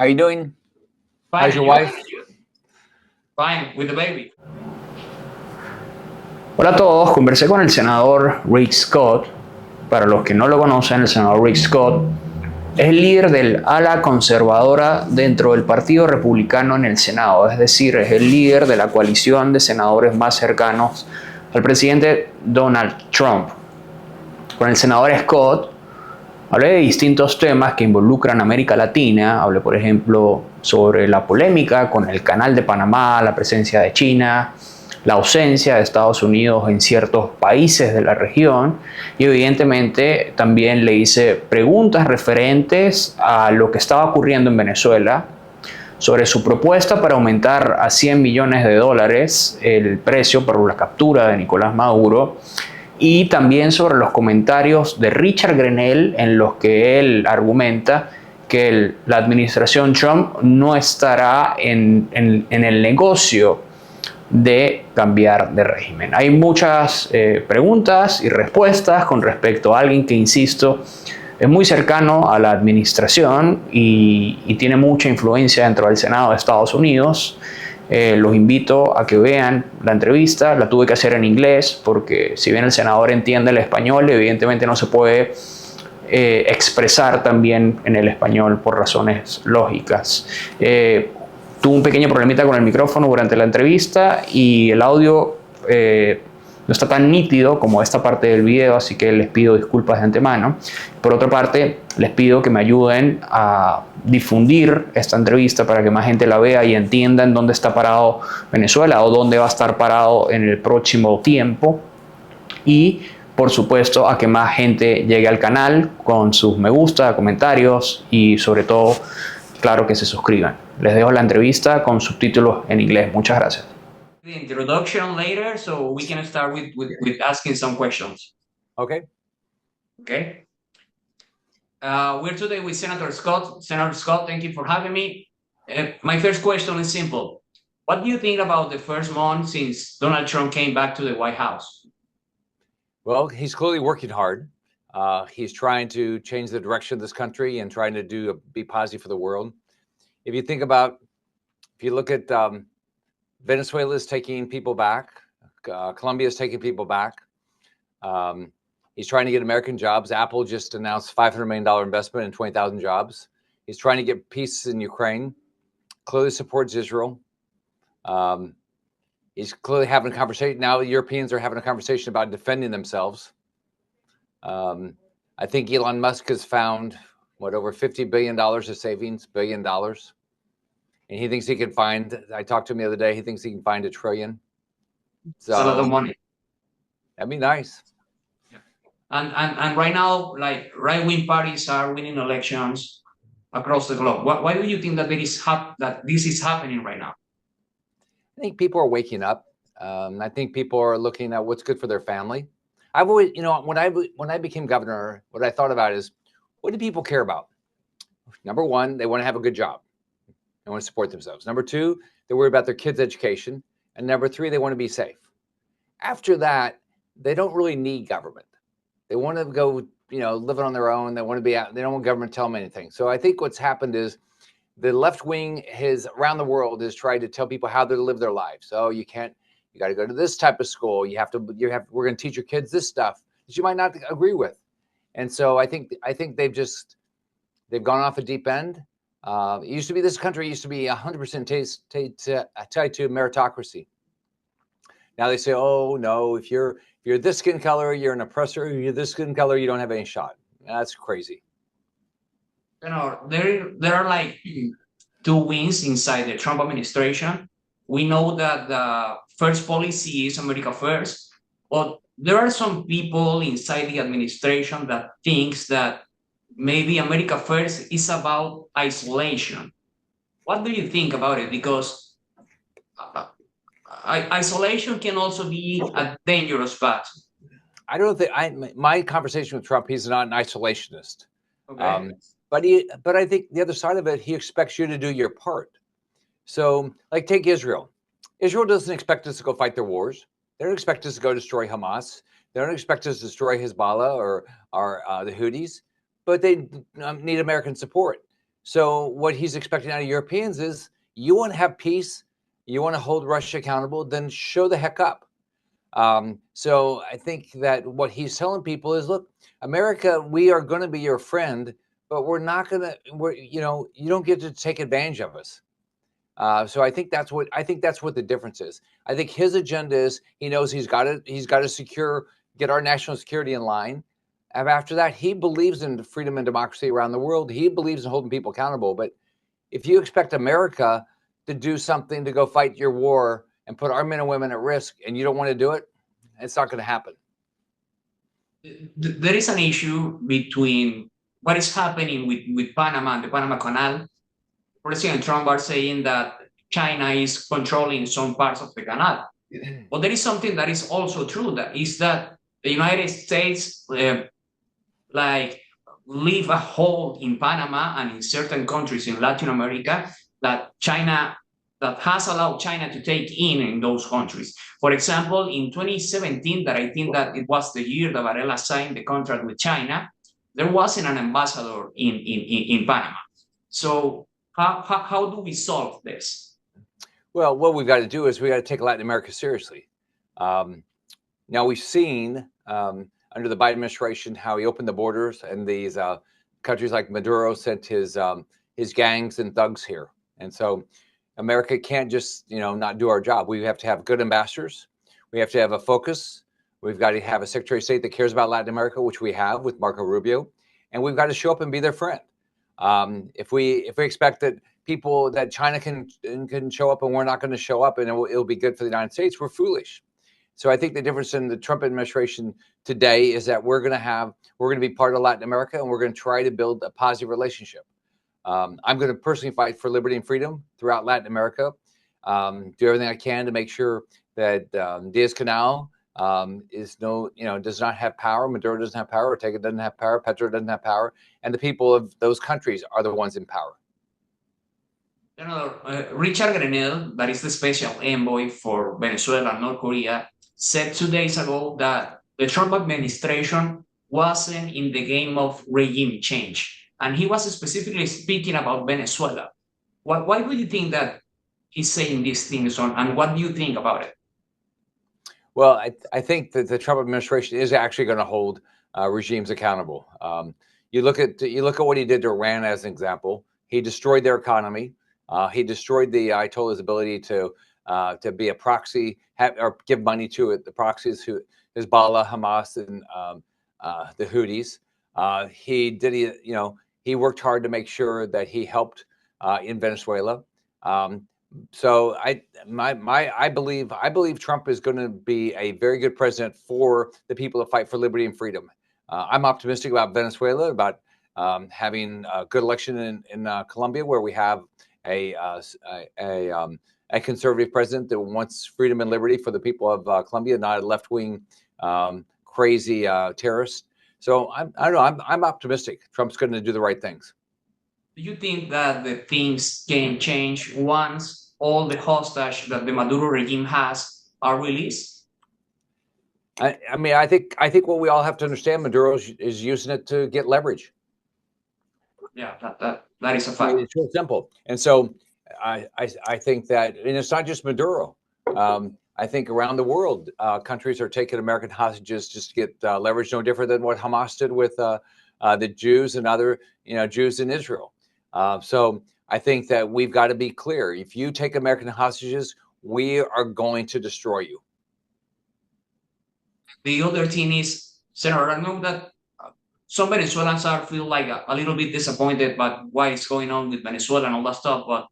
How you doing? Fine, How's your and wife? you? Fine, with the baby. Hola a todos, conversé con el senador Rick Scott. Para los que no lo conocen, el senador Rick Scott es el líder del ala conservadora dentro del Partido Republicano en el Senado, es decir, es el líder de la coalición de senadores más cercanos al presidente Donald Trump. Con el senador Scott hablé de distintos temas que involucran a América Latina. Hablé, por ejemplo, sobre la polémica con el Canal de Panamá, la presencia de China, la ausencia de Estados Unidos en ciertos países de la región, y evidentemente también le hice preguntas referentes a lo que estaba ocurriendo en Venezuela, sobre su propuesta para aumentar a $100 millones el precio por la captura de Nicolás Maduro, y también sobre los comentarios de Ric Grenell en los que él argumenta que la administración Trump no estará en el negocio de cambiar de régimen. Hay muchas preguntas y respuestas con respecto a alguien que, insisto, es muy cercano a la administración y tiene mucha influencia dentro del Senado de Estados Unidos. Los invito a que vean la entrevista. La tuve que hacer en inglés porque, si bien el senador entiende el español, evidentemente no se puede expresar también en el español por razones lógicas. Tuve un pequeño problemita con el micrófono durante la entrevista y el audio no está tan nítido como esta parte del video, así que les pido disculpas de antemano. Por otra parte, les pido que me ayuden a difundir esta entrevista para que más gente la vea y entienda en dónde está parado Venezuela o dónde va a estar parado en el próximo tiempo. Y, por supuesto, a que más gente llegue al canal con sus me gusta, comentarios y, sobre todo, claro, que se suscriban. Les dejo la entrevista con subtítulos en inglés. Muchas gracias. The introduction later, so we can start with asking some questions. Okay. Okay. We're today with Senator Scott. Senator Scott, thank you for having me. My first question is simple. What do you think about the first month since Donald Trump came back to the White House? Well, he's clearly working hard. He's trying to change the direction of this country and trying to be positive for the world. If you look at Venezuela is taking people back. Colombia is taking people back. He's trying to get American jobs. Apple just announced $500 million investment in 20,000 jobs. He's trying to get peace in Ukraine. Clearly supports Israel. He's clearly having a conversation. Now the Europeans are having a conversation about defending themselves. I think Elon Musk has found, over $50 billion of savings, $1 billion. And he thinks he can find, I talked to him the other day, he thinks he can find $1 trillion. So, it's a lot of money. That'd be nice. Yeah. And right now, like, right-wing parties are winning elections across the globe. Why do you think that this is happening right now? I think people are waking up. I think people are looking at what's good for their family. I've always, when I became governor, what I thought about is, what do people care about? Number one, they want to have a good job. They want to support themselves. Number two, they worry about their kids' education. And number three, they want to be safe. After that, they don't really need government. They want to go, living on their own. They want to be out. They don't want government to tell them anything. So I think what's happened is the left wing around the world has tried to tell people how to live their lives. So you got to go to this type of school. We're going to teach your kids this stuff that you might not agree with. And so I think they've gone off a deep end. This country used to be 100% tied to meritocracy. Now they say, oh no, if you're this skin color, you're an oppressor. If you're this skin color, you don't have any shot. That's crazy. There are like two wings inside the Trump administration. We know that the first policy is America first, but there are some people inside the administration that thinks that maybe America first is about isolation. What do you think about it? Because isolation can also be a dangerous path. I don't think my conversation with Trump, he's not an isolationist. Okay. But I think the other side of it, he expects you to do your part. So, like, take Israel. Israel doesn't expect us to go fight their wars. They don't expect us to go destroy Hamas. They don't expect us to destroy Hezbollah or the Houthis. But they need American support. So what he's expecting out of Europeans is, you want to have peace, you want to hold Russia accountable, then show the heck up. So I think that what he's telling people is, look, America, we are going to be your friend, but we're not going to, you don't get to take advantage of us. So I think that's what the difference is. I think his agenda is, he knows he's got to get our national security in line. And after that, he believes in freedom and democracy around the world. He believes in holding people accountable. But if you expect America to do something to go fight your war and put our men and women at risk, and you don't want to do it, it's not going to happen. There is an issue between what is happening with Panama and the Panama Canal. President Trump are saying that China is controlling some parts of the canal. But there is something that is also true, that is that the United States leave a hole in Panama and in certain countries in Latin America that has allowed China to take in those countries. For example, in 2017, that I think that it was the year that Varela signed the contract with China, there wasn't an ambassador in Panama. So how do we solve this? Well, what we've got to do is we got to take Latin America seriously. Now we've seen under the Biden administration how he opened the borders, and these countries like Maduro sent his gangs and thugs here, and so America can't just not do our job. We have to have good ambassadors. We have to have a focus. We've got to have a Secretary of State that cares about Latin America, which we have with Marco Rubio, and we've got to show up and be their friend. If we expect that China can show up and we're not going to show up and it'll be good for the United States, we're foolish. So I think the difference in the Trump administration today is that we're going to be part of Latin America, and we're going to try to build a positive relationship. I'm going to personally fight for liberty and freedom throughout Latin America. Do everything I can to make sure that Diaz-Canel does not have power. Maduro doesn't have power. Ortega doesn't have power. Petro doesn't have power. And the people of those countries are the ones in power. Senador, Ric Grenell, that is the special envoy for Venezuela and North Korea, said 2 days ago that the Trump administration wasn't in the game of regime change. And he was specifically speaking about Venezuela. Why do you think that he's saying these things, and what do you think about it? Well, I think that the Trump administration is actually going to hold regimes accountable. You look at what he did to Iran as an example. He destroyed their economy. He destroyed the Ayatollah's ability to be a proxy or give money to it. The proxies, Hezbollah, Hamas, and the Houthis. He worked hard to make sure that he helped in Venezuela. So I believe Trump is going to be a very good president for the people that fight for liberty and freedom. I'm optimistic about Venezuela, about having a good election in Colombia, where we have a conservative president that wants freedom and liberty for the people of Colombia, not a left-wing crazy terrorist. So I don't know. I'm optimistic. Trump's going to do the right things. Do you think that the things can change once all the hostage that the Maduro regime has are released? I think what we all have to understand, Maduro is using it to get leverage. Yeah, that is a fact. It's real simple. And so I think that, and it's not just Maduro. I think around the world, countries are taking American hostages just to get leverage, no different than what Hamas did with the Jews and other Jews in Israel. So I think that we've got to be clear. If you take American hostages, we are going to destroy you. The other thing is, Senator, I know that some Venezuelans feel like a little bit disappointed about what is going on with Venezuela and all that stuff, but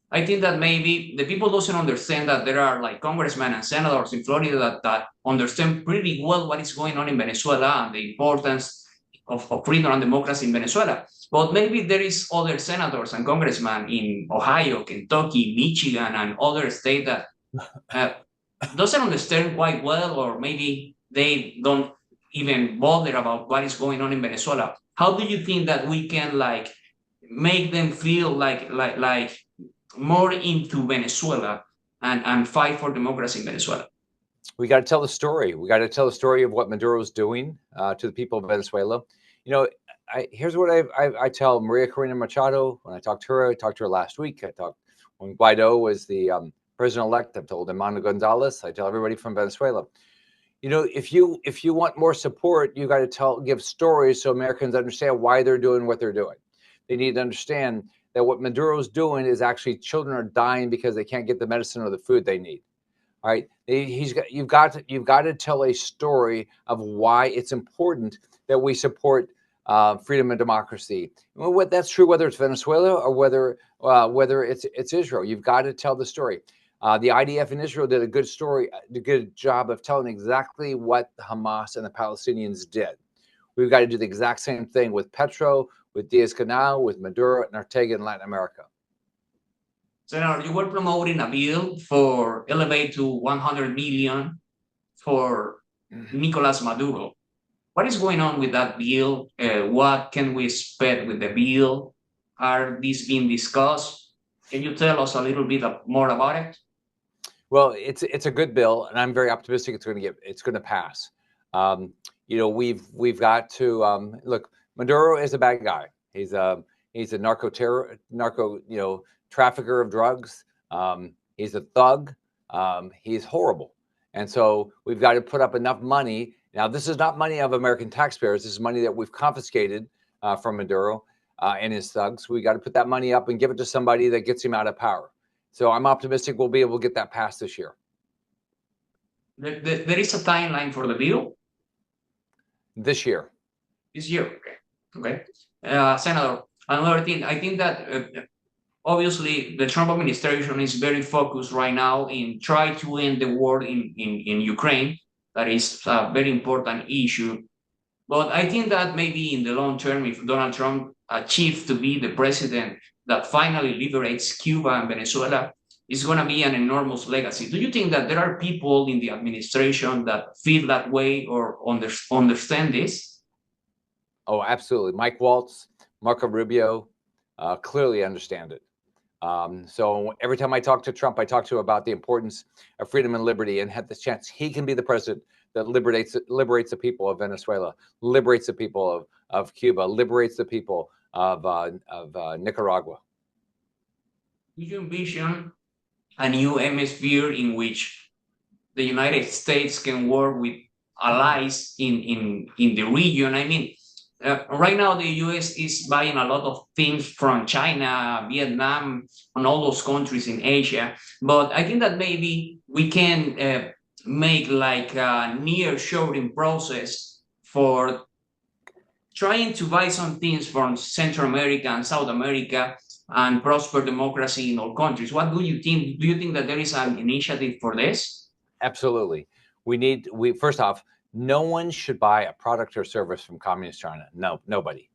I think that maybe the people doesn't understand that there are like congressmen and senators in Florida that understand pretty well what is going on in Venezuela and the importance of freedom and democracy in Venezuela. But maybe there is other senators and congressmen in Ohio, Kentucky, Michigan, and other states that doesn't understand quite well, or maybe they don't even bother about what is going on in Venezuela. How do you think that we can make them feel like more into Venezuela and fight for democracy in Venezuela? We got to tell the story. We got to tell the story of what Maduro is doing to the people of Venezuela. here's what I tell Maria Corina Machado when I talked to her. I talked to her last week. When Guaido was the president-elect. I've told Emmanuel Gonzalez. I tell everybody from Venezuela. You know, if you want more support, you got to give stories so Americans understand why they're doing what they're doing. They need to understand that what Maduro's doing is actually children are dying because they can't get the medicine or the food they need. All right, you've got to tell a story of why it's important that we support freedom and democracy. That's true whether it's Venezuela or whether it's Israel. You've got to tell the story. The IDF in Israel did a good job of telling exactly what Hamas and the Palestinians did. We've got to do the exact same thing with Petro, with Diaz-Canel, with Maduro and Ortega in Latin America. Senator, you were promoting a bill for elevate to 100 million for Nicolás Maduro. What is going on with that bill? What can we expect with the bill? Are these being discussed? Can you tell us a little bit more about it? Well, it's a good bill, and I'm very optimistic it's going to pass. You know, we've got to look. Maduro is a bad guy. He's a narco trafficker of drugs. He's a thug. He's horrible, and so we've got to put up enough money. Now, this is not money of American taxpayers. This is money that we've confiscated from Maduro and his thugs. We got to put that money up and give it to somebody that gets him out of power. So I'm optimistic we'll be able to get that passed this year. There is a timeline for the bill? This year. This year, okay. Senator, another thing, I think that obviously the Trump administration is very focused right now in trying to end the war in Ukraine. That is a very important issue. But I think that maybe in the long term, if Donald Trump achieves to be the president that finally liberates Cuba and Venezuela, it's going to be an enormous legacy. Do you think that there are people in the administration that feel that way or understand this? Oh, absolutely. Mike Waltz, Marco Rubio clearly understand it. So every time I talk to Trump, I talk to him about the importance of freedom and liberty and have the chance he can be the president that liberates the people of Venezuela, liberates the people of Cuba, liberates the people of Nicaragua. Do you envision a new hemisphere in which the United States can work with allies in the region? I mean, right now the U.S. is buying a lot of things from China, Vietnam, and all those countries in Asia. But I think that maybe we can make like a near-shoring process for trying to buy some things from Central America and South America and prosper democracy in all countries. What do you think? Do you think that there is an initiative for this? Absolutely. First off, no one should buy a product or service from Communist China. No, nobody.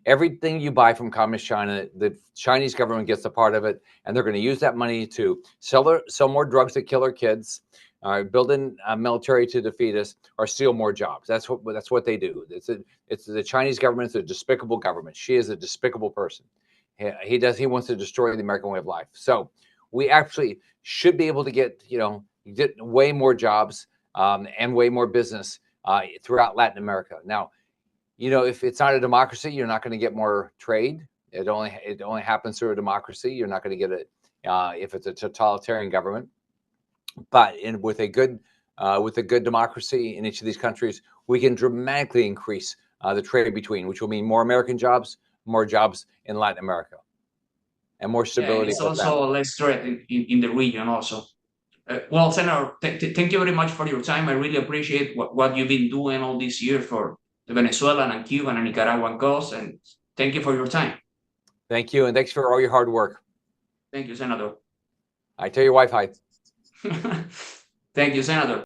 Everything you buy from Communist China, the Chinese government gets a part of it, and they're going to use that money to sell more drugs that kill our kids, build in military to defeat us, or steal more jobs. That's what they do. It's the Chinese government. It's a despicable government. She is a despicable person. He wants to destroy the American way of life. So we actually should be able to get way more jobs and way more business throughout Latin America. Now, if it's not a democracy, you're not going to get more trade. It only happens through a democracy. You're not going to get it if it's a totalitarian government. But with a good democracy in each of these countries, we can dramatically increase the trade between, which will mean more American jobs, more jobs in Latin America, and more stability. It's also less threat in the region also. Well, Senator, thank you very much for your time. I really appreciate what you've been doing all these years for the Venezuelan and Cuban and Nicaraguan cause, and thank you for your time. Thank you, and thanks for all your hard work. Thank you, Senator. I tell your wife hi. Thank you, Senator.